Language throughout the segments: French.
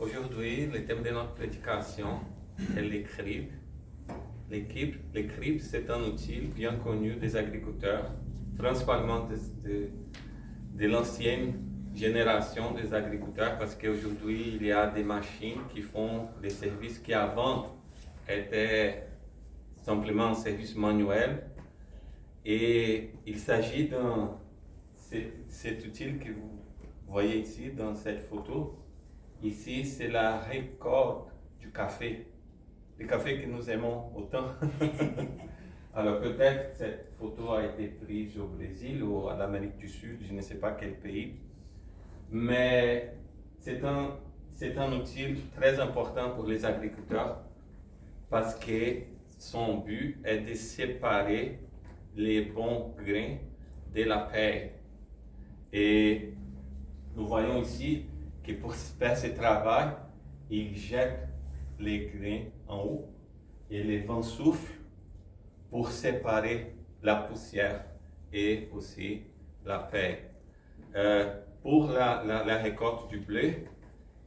Aujourd'hui, le thème de notre prédication est l'écribe. L'écribe, c'est un outil bien connu des agriculteurs, principalement de l'ancienne génération des agriculteurs, parce qu'aujourd'hui, il y a des machines qui font des services qui avant étaient simplement un service manuel. Et il s'agit cet outil que vous voyez ici dans cette photo. Ici, c'est la récolte du café. Le café que nous aimons autant. Alors peut-être cette photo a été prise au Brésil ou en Amérique du Sud, je ne sais pas quel pays. Mais c'est un outil très important pour les agriculteurs parce que son but est de séparer les bons grains de la paille. Et nous voyons ici que pour faire ce travail, il jette les grains en haut et le vent souffle pour séparer la poussière et aussi la paille. Pour la récolte du blé,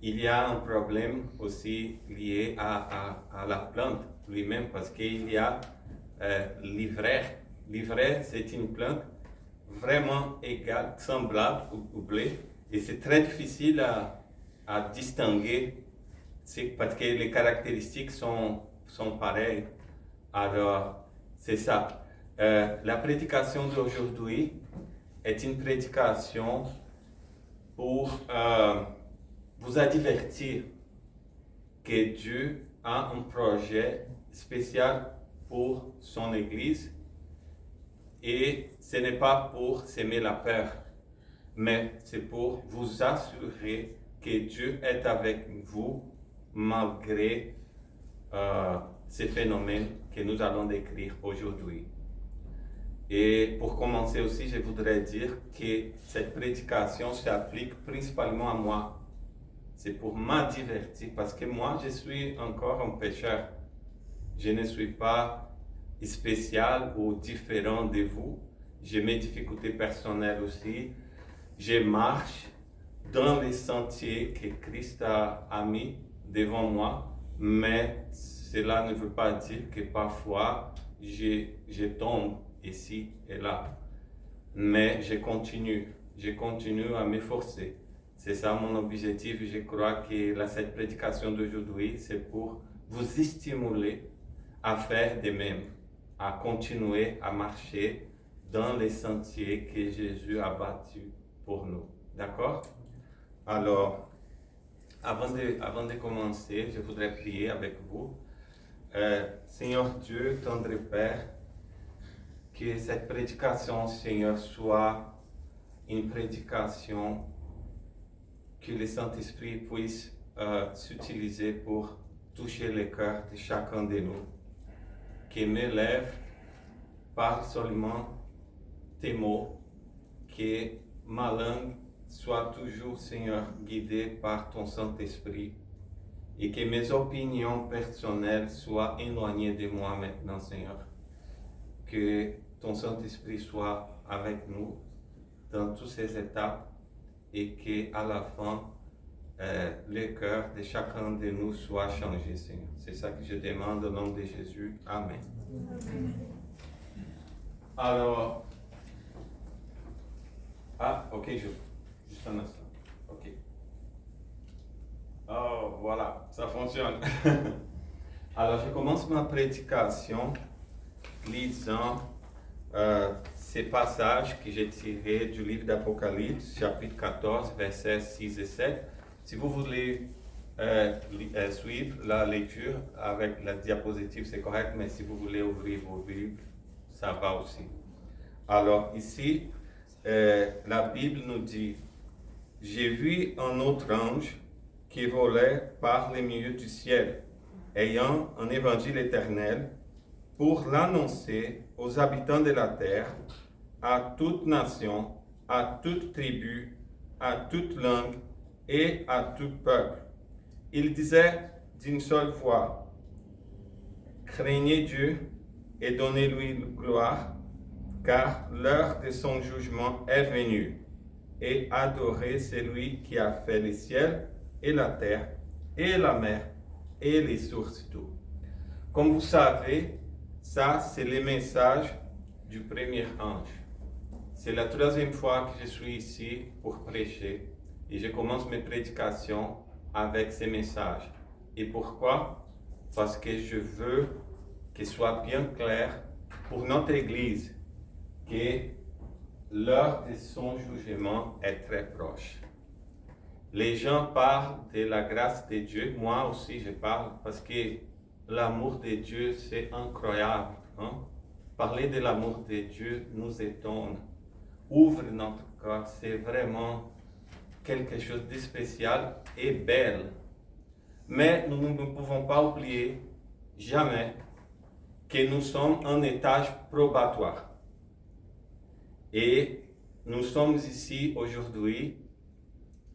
il y a un problème aussi lié à la plante lui-même parce qu'il y a l'ivraie. L'ivraie, c'est une plante vraiment égale, semblable au blé. Et c'est très difficile à distinguer parce que les caractéristiques sont pareilles. Alors, c'est ça. La prédication d'aujourd'hui est une prédication pour vous avertir que Dieu a un projet spécial pour son Église et ce n'est pas pour semer la peur, mais c'est pour vous assurer que Dieu est avec vous malgré ces phénomènes que nous allons décrire aujourd'hui. Et pour commencer aussi, je voudrais dire que cette prédication s'applique principalement à moi. C'est pour m'avertir parce que moi, je suis encore un pécheur. Je ne suis pas spécial ou différent de vous. J'ai mes difficultés personnelles aussi. Je marche dans les sentiers que Christ a mis devant moi, mais cela ne veut pas dire que parfois je tombe ici et là. Mais je continue à m'efforcer. C'est ça mon objectif. Je crois que cette prédication d'aujourd'hui, c'est pour vous stimuler à faire de même, à continuer à marcher dans les sentiers que Jésus a bâtis pour nous. D'accord? Alors, avant de commencer, je voudrais prier avec vous. Seigneur Dieu, tendre Père, que cette prédication, Seigneur, soit une prédication que le Saint-Esprit puisse s'utiliser pour toucher le cœur de chacun de nous. Que mes lèvres parlent seulement tes mots, que ma langue soit toujours, Seigneur, guidée par ton Saint-Esprit et que mes opinions personnelles soient éloignées de moi maintenant, Seigneur. Que ton Saint-Esprit soit avec nous dans toutes ces étapes et qu'à la fin, le cœur de chacun de nous soit changé, Seigneur. C'est ça que je demande au nom de Jésus. Amen. Amen. Alors, ok, juste un instant. Ok. Oh, voilà, ça fonctionne. Alors, je commence ma prédication lisant ces passages que j'ai tirés du livre d'Apocalypse, chapitre 14, versets 6 et 7. Si vous voulez suivre la lecture avec la diapositive, c'est correct, mais si vous voulez ouvrir vos Bibles, ça va aussi. Alors ici, la Bible nous dit, « J'ai vu un autre ange qui volait par le milieu du ciel, ayant un évangile éternel, pour l'annoncer aux habitants de la terre, à toute nation, à toute tribu, à toute langue et à tout peuple. Il disait d'une seule voix, « Craignez Dieu et donnez-lui gloire, car l'heure de son jugement est venue, et adorez celui qui a fait le ciel et la terre, et la mer et les sources d'eau. Comme vous savez, ça c'est le message du premier ange. C'est la troisième fois que je suis ici pour prêcher et je commence mes prédications avec ces messages. Et pourquoi? Parce que je veux qu'il soit bien clair pour notre Église que l'heure de son jugement est très proche. Les gens parlent de la grâce de Dieu, moi aussi je parle parce que l'amour de Dieu c'est incroyable. Hein? Parler de l'amour de Dieu nous étonne, ouvre notre cœur, c'est vraiment quelque chose de spécial et belle. Mais nous ne pouvons pas oublier jamais que nous sommes un étage probatoire. Et nous sommes ici aujourd'hui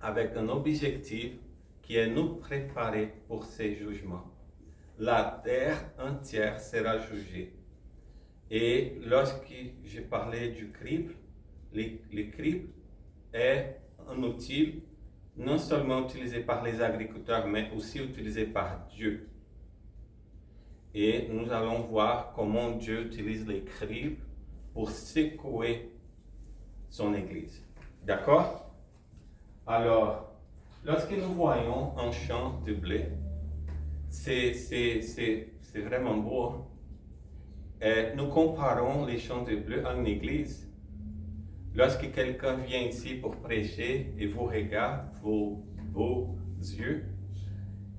avec un objectif qui est nous préparer pour ces jugements. La terre entière sera jugée. Et lorsque je parlais du crible, le crible est un outil non seulement utilisé par les agriculteurs, mais aussi utilisé par Dieu. Et nous allons voir comment Dieu utilise les cribles pour secouer son Église. D'accord? Alors, lorsque nous voyons un champ de blé, c'est vraiment beau. Et nous comparons les champs de blé à une église. Lorsque quelqu'un vient ici pour prêcher et vous regarde vos beaux yeux,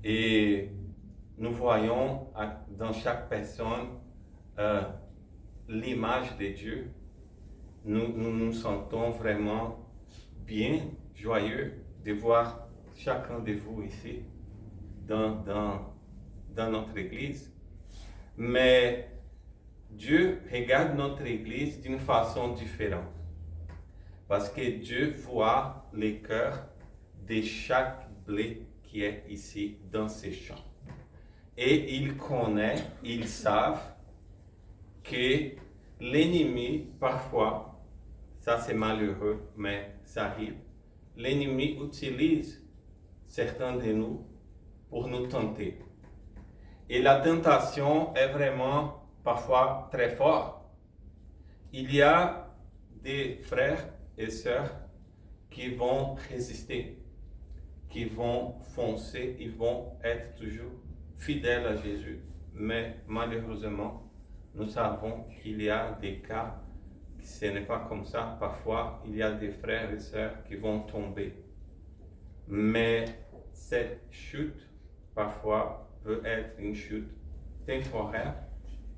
et nous voyons dans chaque personne l'image de Dieu, nous nous sentons vraiment bien, joyeux de voir chacun de vous ici dans notre église. Mais Dieu regarde notre église d'une façon différente. Parce que Dieu voit les cœurs de chaque blé qui est ici dans ces champs. Et il connaît, ils savent que l'ennemi, parfois, ça c'est malheureux, mais ça arrive, l'ennemi utilise certains de nous pour nous tenter. Et la tentation est vraiment parfois très forte. Il y a des frères et sœurs qui vont résister, qui vont foncer, ils vont être toujours fidèles à Jésus. Mais malheureusement, nous savons qu'il y a des cas, ce n'est pas comme ça. Parfois, il y a des frères et sœurs qui vont tomber. Mais cette chute, parfois, peut être une chute temporaire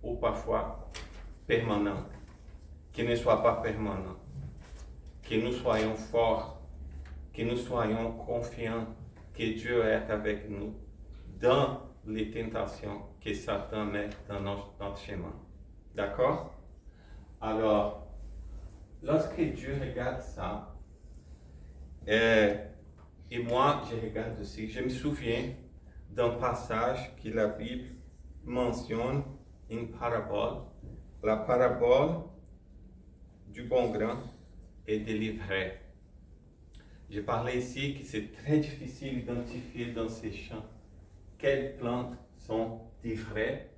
ou parfois permanente. Qu'il ne soit pas permanent. Que nous soyons forts, que nous soyons confiants que Dieu est avec nous dans les tentations que Satan met dans notre chemin. D'accord? Alors, lorsque Dieu regarde ça, et moi je regarde aussi, je me souviens d'un passage que la Bible mentionne, une parabole, la parabole du bon grain et de l'ivraie. Je parlais ici que c'est très difficile d'identifier dans ces champs quelles plantes sont d'ivraie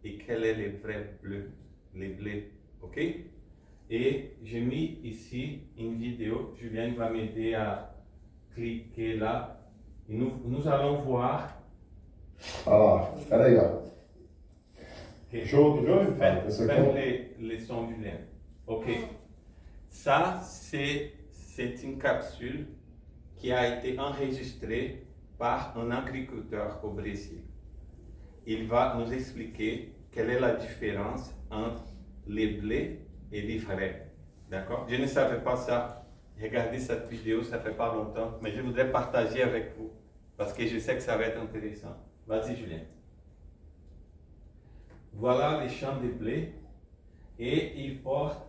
et quel est le vrai bleu, les blés, ok? Et j'ai mis ici une vidéo, Julien va m'aider à cliquer là, et nous allons voir. Ah, allez gars. Okay. Chaud déjà? Faites les sons du lien. Ok. Ça, c'est une capsule qui a été enregistrée par un agriculteur au Brésil. Il va nous expliquer quelle est la différence entre les blés et l'ivraie. D'accord? Je ne savais pas ça. Regardez cette vidéo, ça fait pas longtemps, mais je voudrais partager avec vous parce que je sais que ça va être intéressant. Vas-y, Julien. Voilà les champs de blé et il porte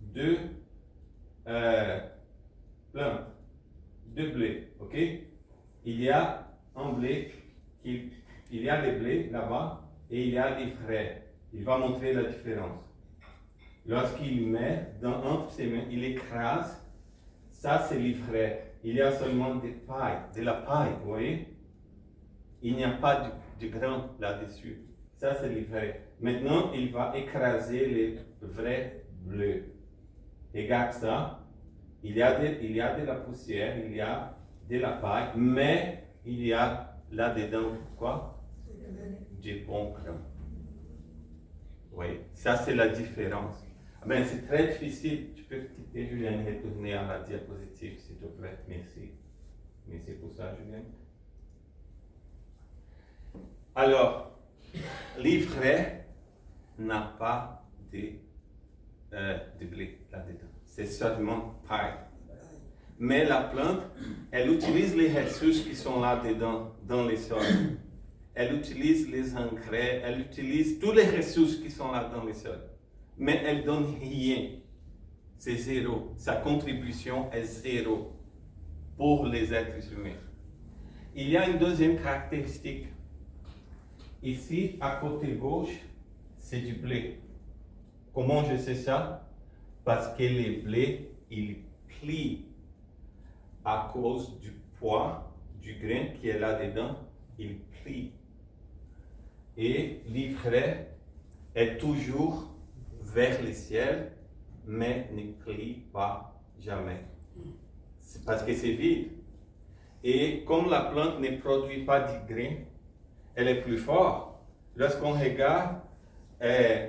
deux plantes, deux blés, ok? Il y a un blé, il y a les blés là-bas et il y a l'ivraie. Il va montrer la différence. Lorsqu'il met entre ses mains, il écrase, ça c'est l'ivraie. Il y a seulement de la paille, vous voyez? il n'y a pas de grain là-dessus. Ça, c'est les vrais. Maintenant, il va écraser les vrais bleus. Regarde ça. Il y a de la poussière, il y a de la paille, mais il y a là-dedans quoi? Du bon grain. Oui, ça c'est la différence. Mais c'est très difficile. Tu peux quitter, Julien, et retourner à la diapositive, s'il te plaît. Merci. Merci pour ça, Julien. Alors, l'ivraie n'a pas de blé là-dedans. C'est seulement paille. Mais la plante, elle utilise les ressources qui sont là-dedans, dans les sols. Elle utilise les engrais, elle utilise toutes les ressources qui sont là dans les sols. Mais elle ne donne rien. C'est zéro. Sa contribution est zéro pour les êtres humains. Il y a une deuxième caractéristique. Ici, à côté gauche, c'est du blé. Comment je sais ça? Parce que le blé, il plie à cause du poids du grain qui est là-dedans, il plie. Et l'ivraie est toujours vers le ciel, mais ne plie pas jamais. C'est parce que c'est vide. Et comme la plante ne produit pas de grain, elle est plus forte. Lorsqu'on regarde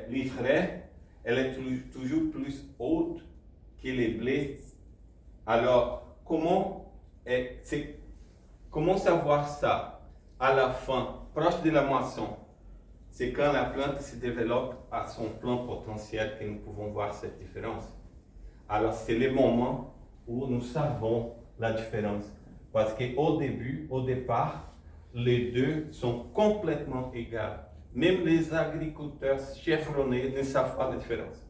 l'ivraie, elle est toujours plus haute que les blés. Alors, comment savoir ça à la fin, proche de la moisson? C'est quand la plante se développe à son plein potentiel que nous pouvons voir cette différence. Alors, c'est le moment où nous savons la différence. Parce qu'au départ, les deux sont complètement égaux. Même les agriculteurs chevronnés ne savent pas la différence.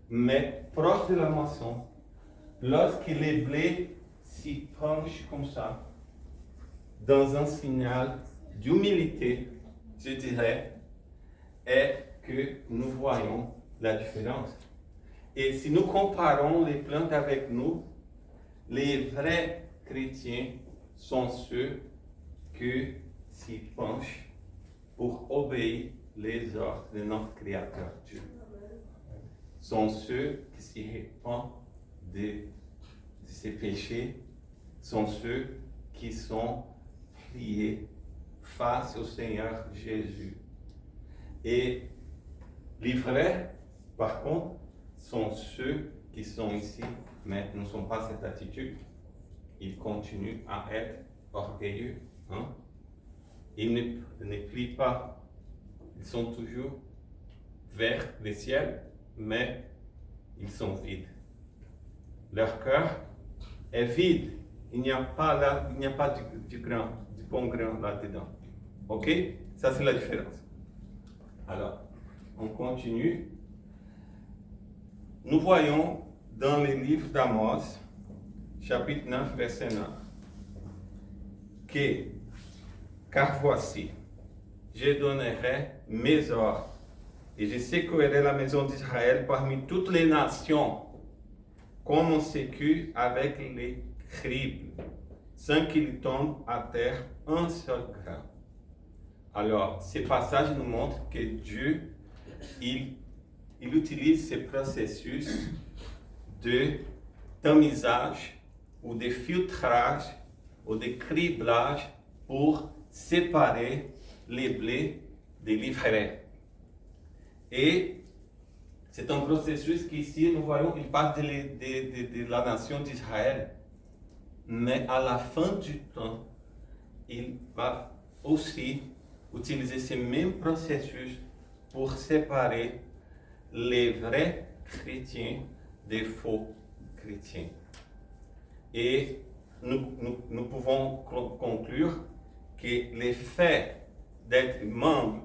Mais proche de la moisson, lorsque les blés s'y penchent comme ça, dans un signal d'humilité, je dirais, est que nous voyons la différence. Et si nous comparons les plantes avec nous, les vrais chrétiens sont ceux qui s'y penchent pour obéir les ordres de notre Créateur Dieu. Sont ceux qui s'y répandent de ses péchés, sont ceux qui sont pliés face au Seigneur Jésus. Et l'ivraie, par contre, sont ceux qui sont ici, mais ne sont pas cette attitude. Ils continuent à être orgueilleux. Ils ne plient pas. Ils sont toujours vers le ciel, mais ils sont vides. Leur cœur est vide. Il n'y a pas du bon grain là-dedans. Ok? Ça, c'est la différence. Alors, on continue. Nous voyons dans le livre d'Amos, chapitre 9, verset 9, car voici, je donnerai mes ordres et je sécurerai la maison d'Israël parmi toutes les nations, comme on sécure avec les cribles, sans qu'il tombe à terre un seul grain. Alors, ce passage nous montre que Dieu, il utilise ce processus de tamisage ou de filtrage ou de criblage pour séparer les blés des l'ivraie. Et c'est un processus qu'ici, nous voyons, il parle de la nation d'Israël. Mais à la fin du temps, il va aussi utiliser ce même processus pour séparer les vrais chrétiens des faux chrétiens. Et nous pouvons conclure que le fait d'être membre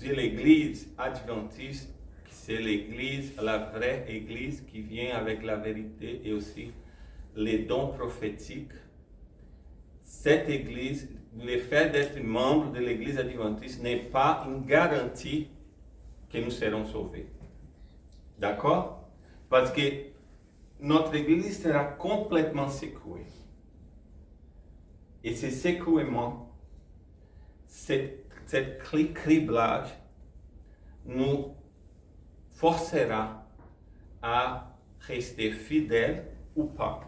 de l'Église adventiste, c'est l'Église, la vraie Église qui vient avec la vérité et aussi les dons prophétiques. Cette Église, le fait d'être membre de l'Église adventiste n'est pas une garantie que nous serons sauvés. D'accord? Parce que notre Église sera complètement secouée. Et ce secouement cette criblage nous forcera à rester fidèles ou pas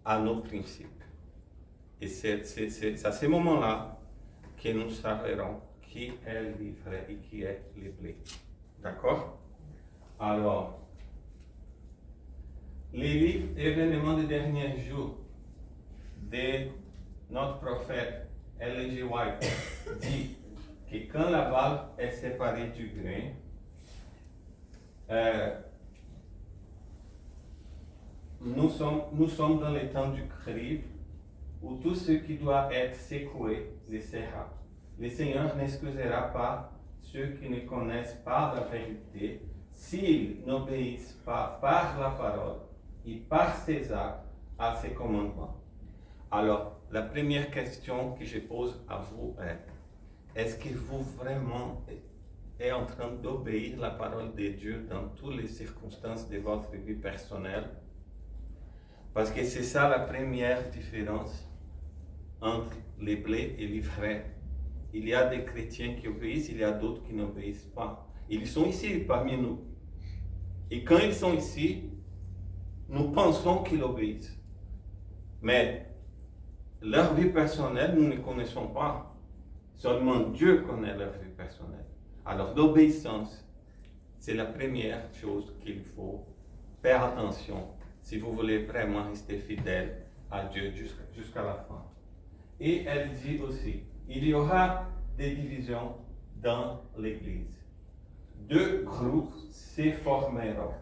à nos principes. Et c'est à ce moment-là que nous saurons qui est le vrai et qui est le blé. D'accord? Alors, les livres événements des derniers jours de notre prophète Ellen G. White dit que quand la balle est séparée du grain, nous sommes dans le temps du crible où tout ce qui doit être secoué le sera. Le Seigneur n'excusera pas ceux qui ne connaissent pas la vérité s'ils n'obéissent pas par la parole et par ses actes à ses commandements. Alors, la première question que je pose à vous est-ce que vous vraiment êtes en train d'obéir la parole de Dieu dans toutes les circonstances de votre vie personnelle? Parce que c'est ça la première différence entre les blés et les vrais. Il y a des chrétiens qui obéissent, il y a d'autres qui n'obéissent pas. Ils sont ici parmi nous. Et quand ils sont ici, nous pensons qu'ils obéissent. Mais leur vie personnelle, nous ne connaissons pas. Seulement Dieu connaît leur vie personnelle. Alors l'obéissance, c'est la première chose qu'il faut faire attention si vous voulez vraiment rester fidèle à Dieu jusqu'à la fin. Et elle dit aussi, il y aura des divisions dans l'Église. Deux groupes se formeront.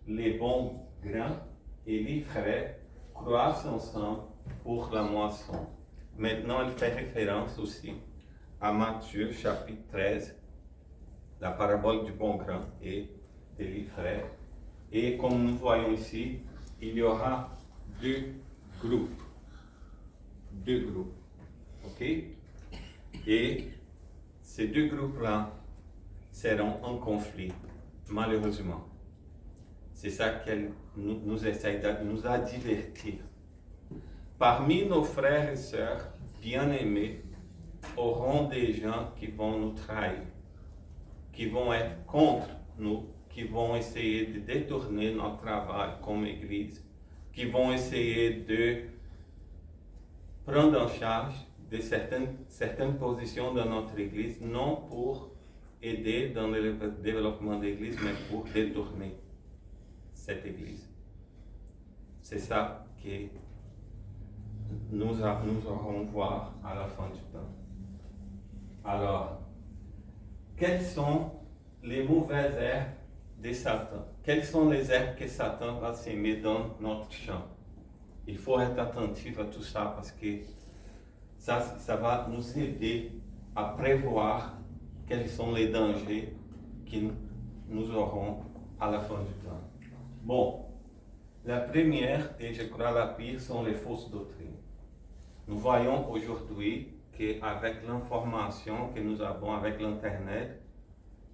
Les bons grains et les frais croissent ensemble pour la moisson. Maintenant, elle fait référence aussi à Matthieu chapitre 13, la parabole du bon grain et des livres. Et comme nous voyons ici, il y aura deux groupes. OK? Et ces deux groupes-là seront en conflit, malheureusement. C'est ça qu'elle nous essaie de nous avertir. Parmi nos frères et sœurs bien-aimés, auront des gens qui vont nous trahir, qui vont être contre nous, qui vont essayer de détourner notre travail comme Église, qui vont essayer de prendre en charge de certaines positions dans notre Église, non pour aider dans le développement de l'Église, mais pour détourner cette Église. C'est ça que nous aurons voir à la fin du temps. Alors, quelles sont les mauvaises herbes de Satan? Quelles sont les herbes que Satan va s'aimer dans notre champ? Il faut être attentif à tout ça parce que ça va nous aider à prévoir quels sont les dangers que nous aurons à la fin du temps. Bon, la première, et je crois la pire, sont les fausses doctrines. Nous voyons aujourd'hui qu'avec l'information que nous avons avec l'Internet,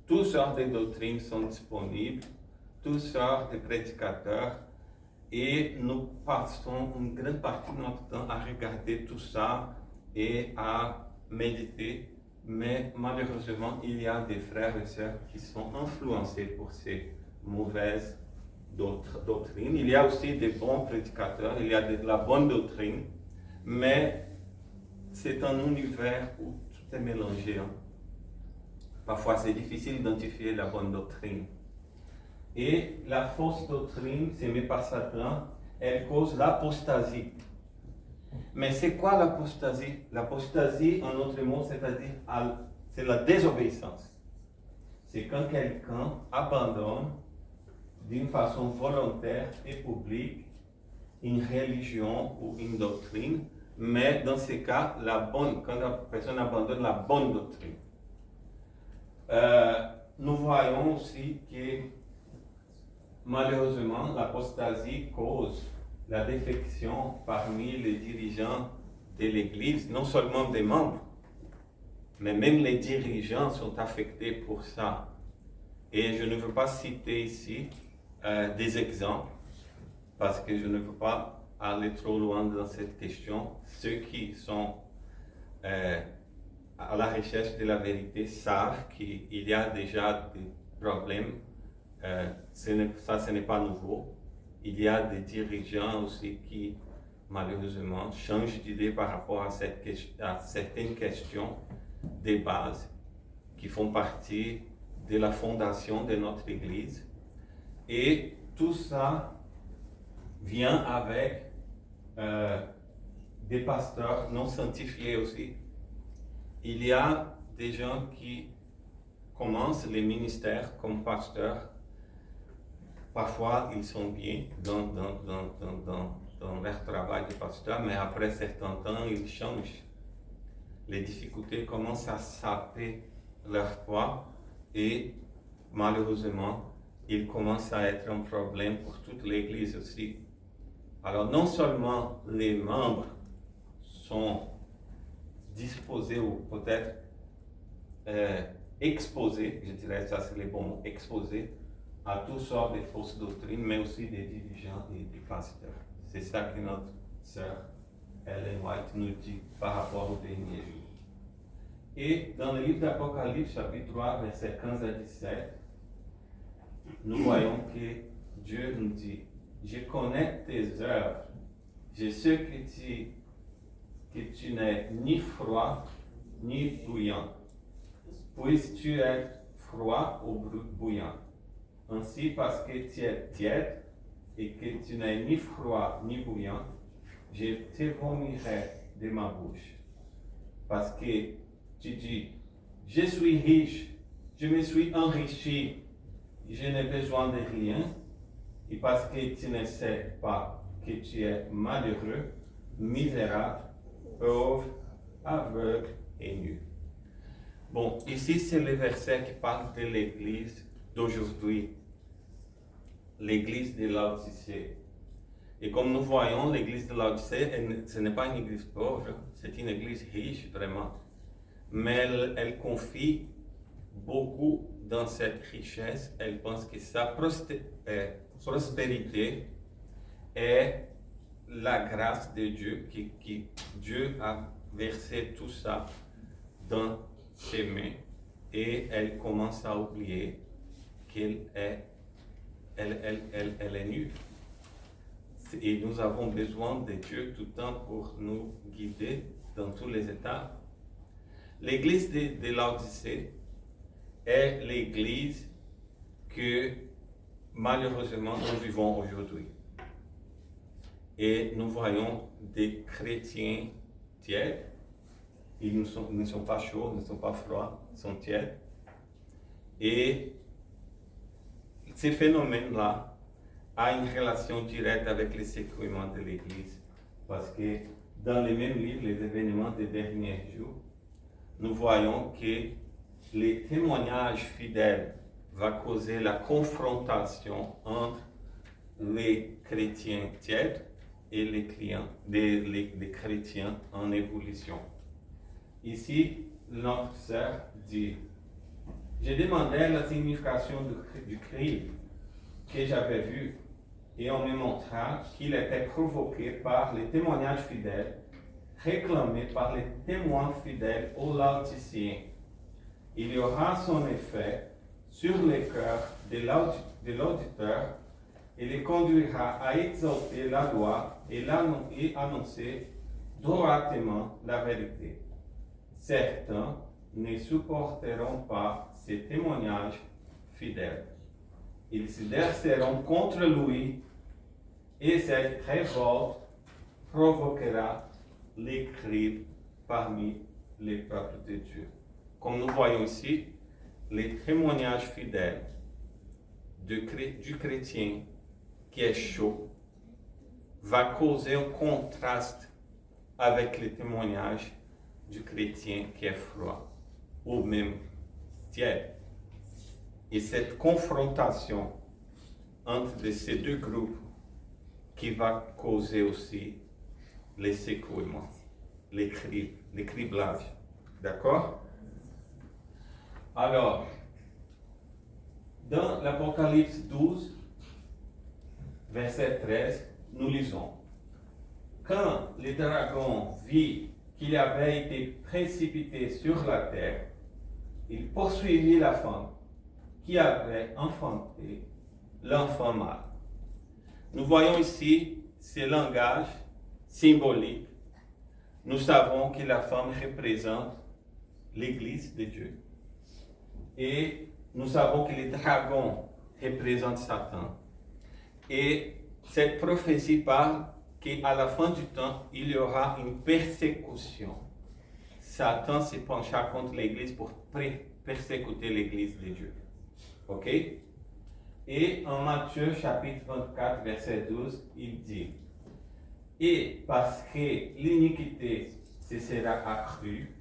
toutes sortes de doctrines sont disponibles, toutes sortes de prédicateurs, et nous passons une grande partie de notre temps à regarder tout ça et à méditer. Mais malheureusement, il y a des frères et sœurs qui sont influencés pour ces mauvaises doctrines. Il y a aussi des bons prédicateurs, il y a de la bonne doctrine, mais c'est un univers où tout est mélangé. Parfois, c'est difficile d'identifier la bonne doctrine. Et la fausse doctrine, semée par Satan, elle cause l'apostasie. Mais c'est quoi l'apostasie? L'apostasie, en autre mot, c'est la désobéissance. C'est quand quelqu'un abandonne d'une façon volontaire et publique une religion ou une doctrine, mais dans ce cas, quand la personne abandonne la bonne doctrine. Nous voyons aussi que malheureusement, l'apostasie cause la défection parmi les dirigeants de l'Église, non seulement des membres, mais même les dirigeants sont affectés pour ça. Et je ne veux pas citer ici des exemples, parce que je ne veux pas aller trop loin dans cette question. Ceux qui sont à la recherche de la vérité savent qu'il y a déjà des problèmes. Ça, ce n'est pas nouveau. Il y a des dirigeants aussi qui, malheureusement, changent d'idée par rapport à certaines questions des bases qui font partie de la fondation de notre Église. Et tout ça vient avec des pasteurs non sanctifiés aussi. Il y a des gens qui commencent les ministères comme pasteurs. Parfois, ils sont bien dans leur travail de pasteur, mais après certain temps, ils changent. Les difficultés commencent à saper leur foi et malheureusement, ils commencent à être un problème pour toute l'Église aussi. Alors, non seulement les membres sont disposés ou peut-être exposés, je dirais ça c'est les bons mots, exposés à toutes sortes de fausses doctrines, mais aussi des dirigeants et des pasteurs. C'est ça que notre sœur Ellen White nous dit par rapport au dernier jour. Et dans le livre d'Apocalypse, chapitre 3, versets 15 à 17, nous voyons que Dieu nous dit, je connais tes œuvres, je sais que tu n'es ni froid ni bouillant. Puisses tu être froid ou bouillant. Ainsi, parce que tu es tiède et que tu n'es ni froid ni bouillant, je te vomirai de ma bouche. Parce que tu dis, je suis riche, je me suis enrichi, je n'ai besoin de rien. Et parce que tu ne sais pas que tu es malheureux, misérable, pauvre, aveugle et nu. Bon, ici c'est le verset qui parle de l'église d'aujourd'hui, l'église de Laodicée. Et comme nous voyons, l'église de Laodicée, ce n'est pas une église pauvre, c'est une église riche vraiment. Mais elle confie beaucoup dans cette richesse. Elle pense que sa prospérité est la grâce de Dieu, que Dieu a versé tout ça dans ses mains. Et elle commence à oublier qu'elle est, elle est nue. Et nous avons besoin de Dieu tout le temps pour nous guider dans tous les états. L'église de Laodicée est l'église que malheureusement nous vivons aujourd'hui. Et nous voyons des chrétiens tièdes. Ils ne sont pas chauds, ne sont pas froids, ils sont tièdes. Et ces phénomènes-là ont une relation directe avec les secouements de l'Église. Parce que dans les mêmes livres, les événements des derniers jours, nous voyons que les témoignages fidèles vont causer la confrontation entre les chrétiens tièdes et les chrétiens en évolution. Ici, notre sœur dit, j'ai demandé la signification du cri que j'avais vu et on me montra qu'il était provoqué par les témoignages fidèles réclamés par les témoins fidèles aux Laodiciens. Il y aura son effet sur les cœurs de l'auditeur et les conduira à exalter la loi et annoncer droitement la vérité. Certains ne supporteront pas ces témoignages fidèles. Ils se dresseront contre lui et cette révolte provoquera les cris parmi les peuples de Dieu. Comme nous voyons ici, les témoignages fidèles du chrétien qui est chaud va causer un contraste avec les témoignages du chrétien qui est froid ou même tiède. Et cette confrontation entre ces deux groupes qui va causer aussi les secouements, les criblages. D'accord? Alors, dans l'Apocalypse 12, verset 13, nous lisons. Quand le dragon vit qu'il avait été précipité sur la terre, il poursuivit la femme qui avait enfanté l'enfant mâle. Nous voyons ici ces langages symboliques. Nous savons que la femme représente l'Église de Dieu. Et nous savons que le dragon représente Satan. Et cette prophétie parle qu'à la fin du temps, il y aura une persécution. Satan se penchera contre l'Église pour persécuter l'Église de Dieu. Ok? Et en Matthieu chapitre 24, verset 12, il dit, et parce que l'iniquité se sera accrue,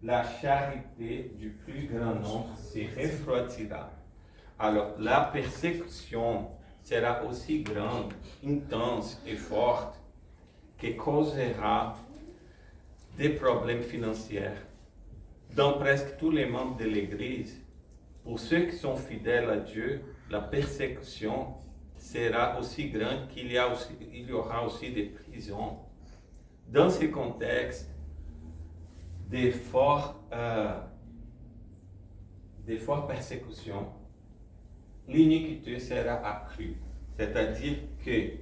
la charité du plus grand nombre se refroidira. Alors la persécution sera aussi grande, intense et forte que causera des problèmes financiers dans presque tous les membres de l'Église. Pour ceux qui sont fidèles à Dieu, la persécution sera aussi grande qu'il y aura aussi des prisons. Dans ce contexte, des fortes persécutions, l'iniquité sera accrue. C'est-à-dire que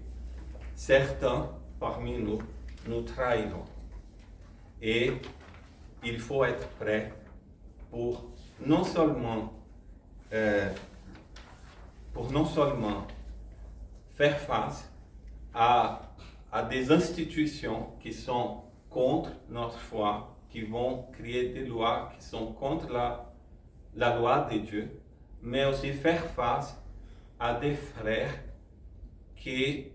certains parmi nous nous trahiront. Et il faut être prêt pour non seulement faire face à des institutions qui sont contre notre foi, qui vont créer des lois qui sont contre la loi de Dieu, mais aussi faire face à des frères qui,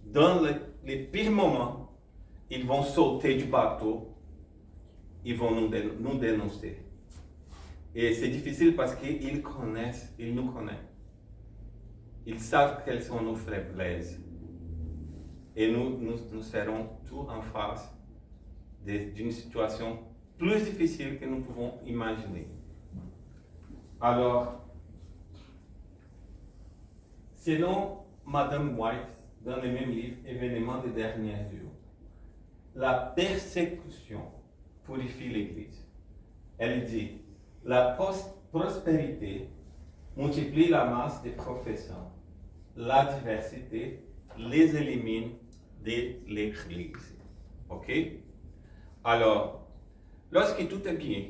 dans les pires moments, ils vont sauter du bateau, ils vont nous dénoncer. Et c'est difficile parce qu'ils nous connaissent. Ils savent quelles sont nos faiblesses. Et nous serons tous en face d'une situation plus difficile que nous pouvons imaginer. Alors, selon Madame White, dans le même livre, Événements des derniers jours, la persécution purifie l'Église. Elle dit, la prospérité multiplie la masse des professants. La diversité les élimine de l'Église. Ok? Alors, lorsque tout est bien,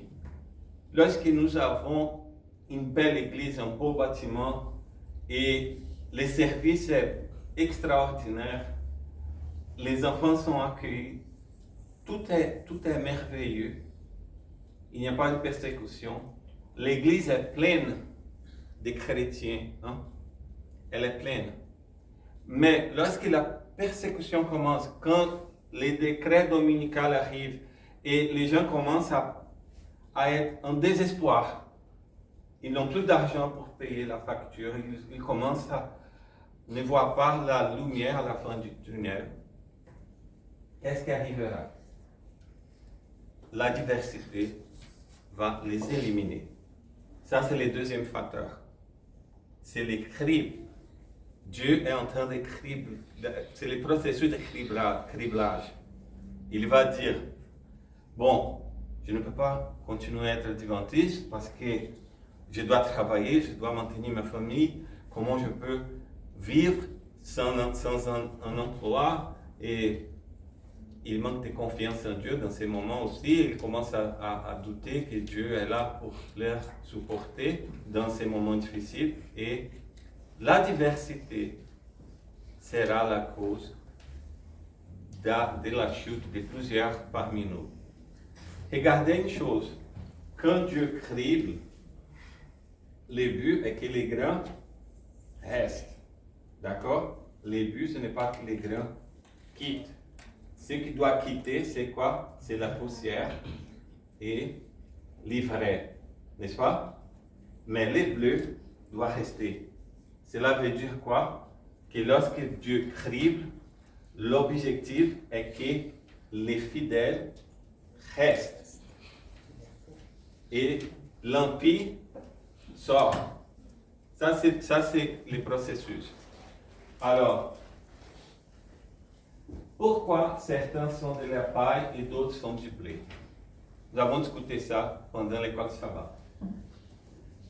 lorsque nous avons une belle église, un beau bâtiment et le service est extraordinaire, les enfants sont accueillis, tout est merveilleux, il n'y a pas de persécution, l'église est pleine de chrétiens, hein? Elle est pleine. Mais lorsque la persécution commence, quand les décrets dominicaux arrivent et les gens commencent à être en désespoir, ils n'ont plus d'argent pour payer la facture, ils commencent à ne voir pas la lumière à la fin du tunnel. Qu'est-ce qui arrivera? La diversité va les éliminer. Ça, c'est le deuxième facteur. C'est les cribles. Dieu est en train de cribler. C'est le processus de criblage. Il va dire, bon, je ne peux pas continuer à être adventiste parce que je dois travailler, je dois maintenir ma famille. Comment je peux vivre sans un emploi? Et il manque de confiance en Dieu dans ces moments aussi. Il commence à douter que Dieu est là pour les supporter dans ces moments difficiles. Et la diversité sera la cause de la chute de plusieurs parmi nous. Regardez une chose, quand Dieu crible, le but est que les grains restent. D'accord? Le but, ce n'est pas que les grains quittent. Ce qui doit quitter, c'est quoi? C'est la poussière et l'ivraie, n'est-ce pas? Mais le bleu doit rester. Cela veut dire quoi? Que lorsque Dieu crible, l'objectif est que les fidèles restent. Et l'impie sort. Ça, c'est le processus. Alors, Pourquoi certains sont de la paille et d'autres sont du blé? Nous avons discuté ça pendant l'école Shabbat.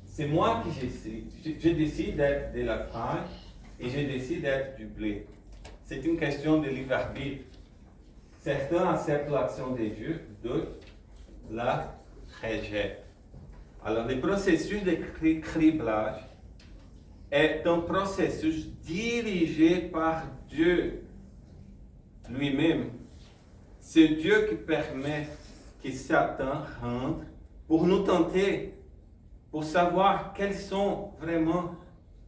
C'est moi qui je décide d'être de la paille et je décide d'être du blé. C'est une question de libre arbitre. Certains acceptent l'action de Dieu, d'autres la rejettent. Alors, le processus de criblage est un processus dirigé par Dieu lui-même. C'est Dieu qui permet que Satan rentre pour nous tenter, pour savoir quels sont vraiment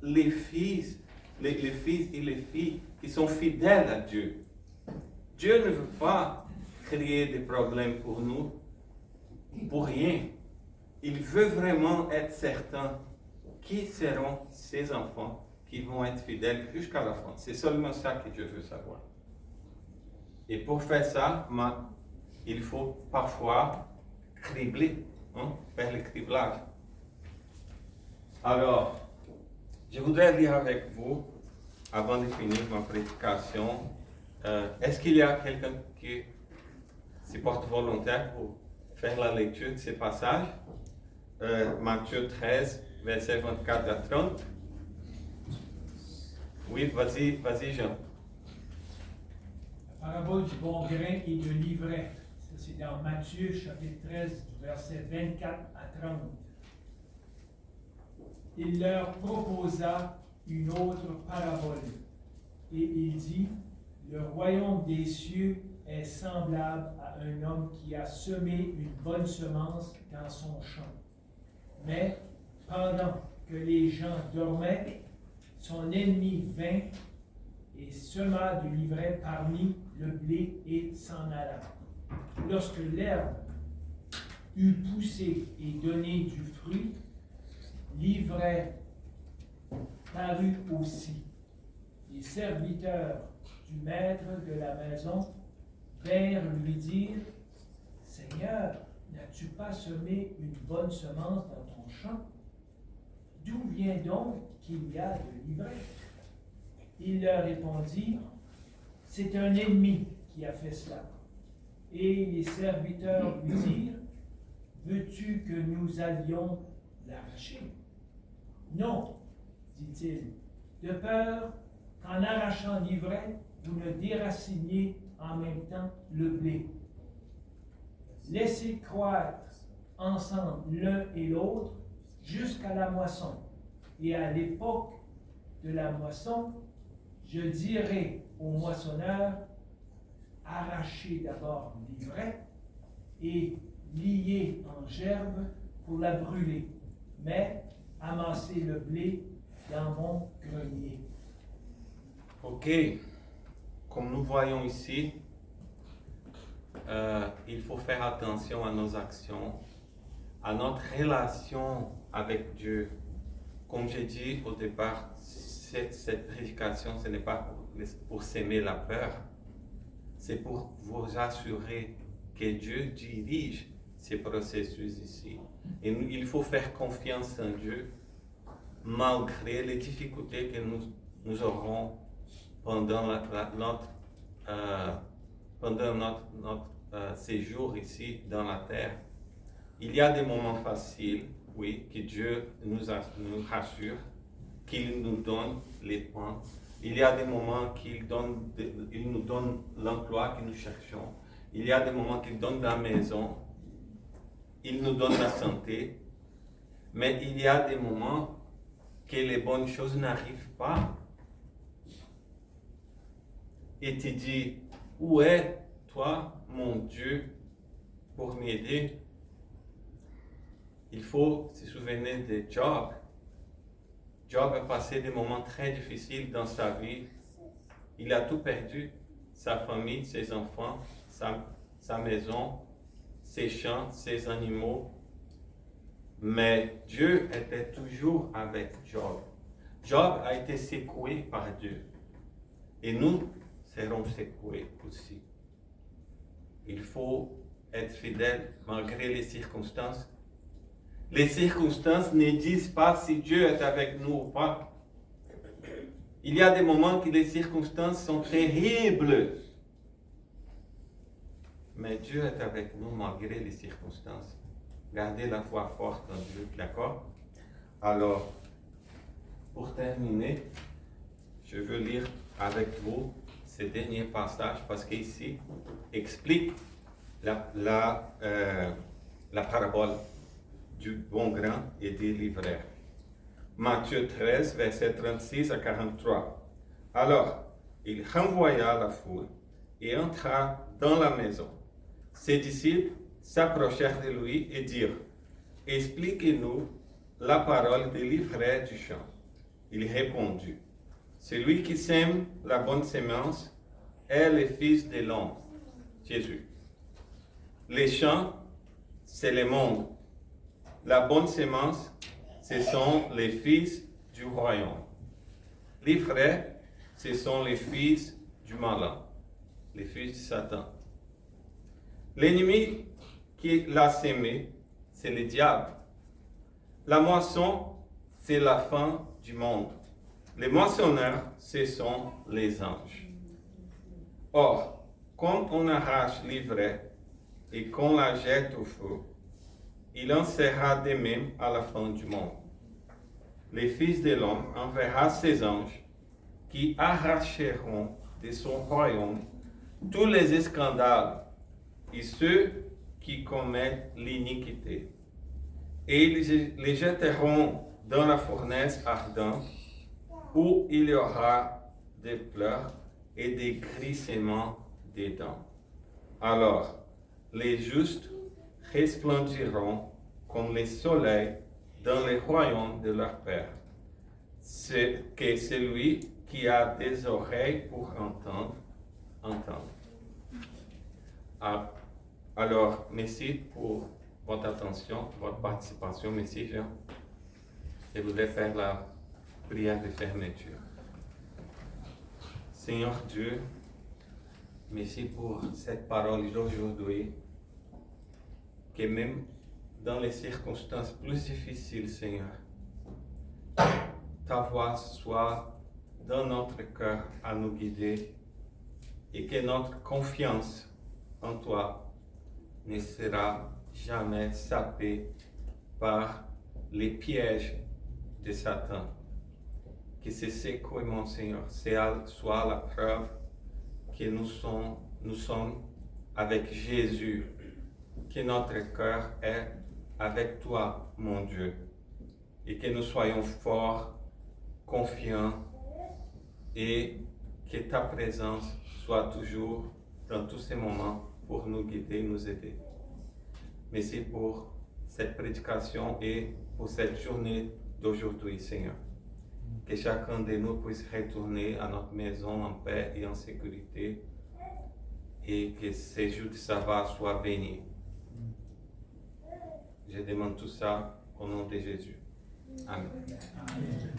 les fils et les filles qui sont fidèles à Dieu. Dieu ne veut pas créer des problèmes pour nous, pour rien. Il veut vraiment être certain qui seront ses enfants qui vont être fidèles jusqu'à la fin. C'est seulement ça que Dieu veut savoir. Et pour faire ça, il faut parfois cribler, faire le criblage. Alors, je voudrais lire avec vous, avant de finir ma prédication, est-ce qu'il y a quelqu'un qui se porte volontaire pour faire la lecture de ces passages? Matthieu 13, versets 24 à 30. Oui, vas-y Jean. La parabole du bon grain et de l'ivraie. Ça, c'est dans Matthieu, chapitre 13, versets 24 à 30. Il leur proposa une autre parabole. Et il dit, le royaume des cieux est semblable à un homme qui a semé une bonne semence dans son champ. Mais pendant que les gens dormaient, son ennemi vint et sema de l'ivraie parmi le blé et s'en alla. Lorsque l'herbe eut poussé et donné du fruit, l'ivraie parut aussi. Les serviteurs du maître de la maison vinrent lui dire, « Seigneur, n'as-tu pas semé une bonne semence dans ton champ? D'où vient donc qu'il y a de l'ivraie? » Il leur répondit, « C'est un ennemi qui a fait cela. » Et les serviteurs lui dirent, « Veux-tu que nous allions l'arracher? » « Non, dit-il, de peur qu'en arrachant l'ivraie, vous ne déraciniez en même temps le blé. Laissez croître ensemble l'un et l'autre jusqu'à la moisson. Et à l'époque de la moisson, je dirai au moissonneur, arrachez d'abord l'ivraie et liez en gerbe pour la brûler, mais amassez le blé dans mon grenier. Ok, comme nous voyons ici, il faut faire attention à nos actions, à notre relation avec Dieu. Comme j'ai dit au départ, cette prédication, ce n'est pas pour s'aimer la peur, c'est pour vous assurer que Dieu dirige ces processus ici. Et il faut faire confiance en Dieu, malgré les difficultés que nous aurons pendant notre séjour ici dans la terre. Il y a des moments faciles, oui, que Dieu nous rassure, qu'il nous donne les points. Il y a des moments qu'il nous donne l'emploi que nous cherchons. Il y a des moments qu'il donne la maison. Il nous donne la santé. Mais il y a des moments que les bonnes choses n'arrivent pas. Et tu dis, où est toi, mon Dieu, pour m'aider? Il faut se souvenir de Job. Job a passé des moments très difficiles dans sa vie. Il a tout perdu, sa famille, ses enfants, sa maison, ses champs, ses animaux. Mais Dieu était toujours avec Job. Job a été secoué par Dieu. Et nous serons secoués aussi. Il faut être fidèle malgré les circonstances. Les circonstances ne disent pas si Dieu est avec nous ou pas. Il y a des moments que les circonstances sont terribles. mais Dieu est avec nous malgré les circonstances. Gardez la foi forte en Dieu, d'accord? Alors, pour terminer, je veux lire avec vous ce dernier passage parce qu'ici explique la parabole du bon grain et des livraires. Matthieu 13, versets 36 à 43. Alors, il renvoya la foule et entra dans la maison. Ses disciples s'approchèrent de lui et dirent, « Expliquez-nous la parole des livraires du champ. » Il répondit, « Celui qui sème la bonne semence est le Fils de l'homme, Jésus. Les champs, c'est le monde. La bonne semence, ce sont les fils du royaume. Les frères, ce sont les fils du malin, les fils de Satan. L'ennemi qui l'a sémé, c'est le diable. La moisson, c'est la fin du monde. Les moissonneurs, ce sont les anges. Or, quand on arrache l'ivraie et qu'on la jette au feu, il en sera de même à la fin du monde. Les fils de l'homme enverra ses anges qui arracheront de son royaume tous les scandales et ceux qui commettent l'iniquité. Et ils les jetteront dans la fournaise ardente où il y aura des pleurs et des grincements des dents. Alors, les justes resplendiront comme le soleil dans le royaume de leur Père. C'est que celui qui a des oreilles pour entendre, entende. Alors, merci pour votre attention, votre participation. Merci, Jean. Je voudrais faire la prière de fermeture. Seigneur Dieu, merci pour cette parole d'aujourd'hui, que même dans les circonstances plus difficiles, Seigneur, ta voix soit dans notre cœur à nous guider et que notre confiance en toi ne sera jamais sapée par les pièges de Satan. Que ce secouement, Seigneur, soit la preuve que nous sommes avec Jésus, que notre cœur est avec toi, mon Dieu, et que nous soyons forts, confiants, et que ta présence soit toujours dans tous ces moments pour nous guider, nous aider. Merci pour cette prédication et pour cette journée d'aujourd'hui, Seigneur. Que chacun de nous puisse retourner à notre maison en paix et en sécurité, et que ces jours de sabbat soient bénis. Je demande tout ça au nom de Jésus. Amen. Amen.